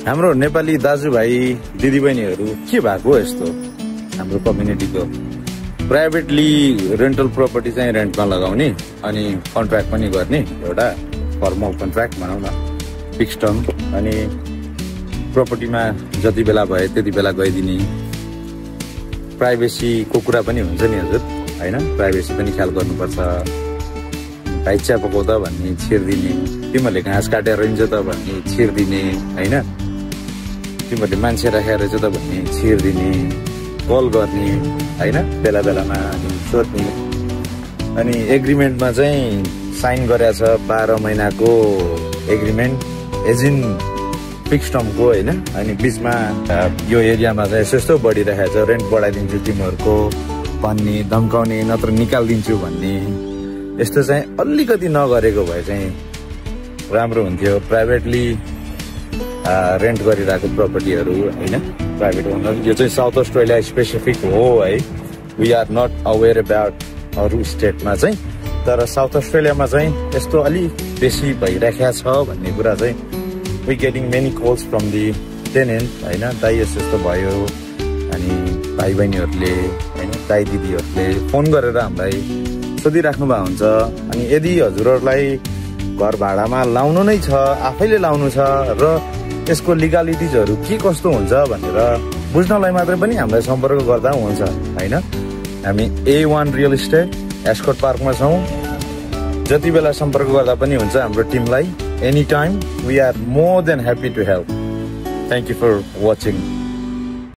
हाम्रो नेपाली दाजुभाइ दिदीबहिनीहरू के भएको यस्तो हाम्रो कम्युनिटीको प्राइभेटली रेन्टल प्रपर्टी चाहिँ रेन्टमा लगाउने अनि कन्ट्र्याक्ट पनि गर्ने एउटा फर्मल कन्ट्र्याक्ट भनौँ न फिक्स टर्म अनि प्रपर्टीमा जति बेला भए त्यति बेला गइदिने प्राइभेसीको कुरा पनि हुन्छ नि हजुर हैन प्राइभेसी पनि ख्याल गर्नुपर्छ भाइ चिया पकाउँदा भन्ने छिर्दिने तिमीहरूले घाँस काटेर रहन्छ त भन्ने छिर्दिने हैन तिमीहरूले मान्छे राखेर रहेछ त भन्ने छिर्दिने कल गर्ने हैन बेला बेलामा अनि सोध्ने अनि एग्रिमेन्टमा चाहिँ साइन गरेछ 12 महिनाको एग्रिमेन्ट एजिन फिक्स टर्मको हैन अनि बीचमा यो एरियामा चाहिँ यस्तो बढिरहेछ रेन्ट बढाइदिन्छु तिमीहरूको भन्ने धम्काउने नत्र निकाल्दिन्छु भन्ने यस्तो चाहिँ अलिकति नगरेको भए चाहिँ राम्रो हुन्थ्यो प्राइभेटली रेन्ट गरिरहेको प्रपर्टीहरू हैन प्राइभेट ओनर यो चाहिँ साउथ अस्ट्रेलिया स्पेसिफिक हो है we are not aware about अरू स्टेटमा चाहिँ तर साउथ अस्ट्रेलियामा चाहिँ यस्तो अलि बेसी भइराखेको छ भन्ने कुरा चाहिँ we getting many calls from the tenant हैन दाइ यस्तो भयो अनि भाइ बहिनीहरूले हैन दाइ दिदीहरूले फोन गरेर हामीलाई सोधिराख्नु भएको हुन्छ अनि यदि हजुरहरूलाई घर भाडामा लाउनु नै छ आफैले लाउनु छ र यसको लिगालिटिजहरू के कस्तो हुन्छ भनेर बुझ्नलाई मात्रै पनि हामीलाई सम्पर्क गर्दा हुन्छ हैन हामी A1 रियल इस्टेट एस्कॉट पार्कमा छौं जति बेला सम्पर्क गर्दा पनि हुन्छ हाम्रो टिमलाई any time we are more than happy to help thank you for watching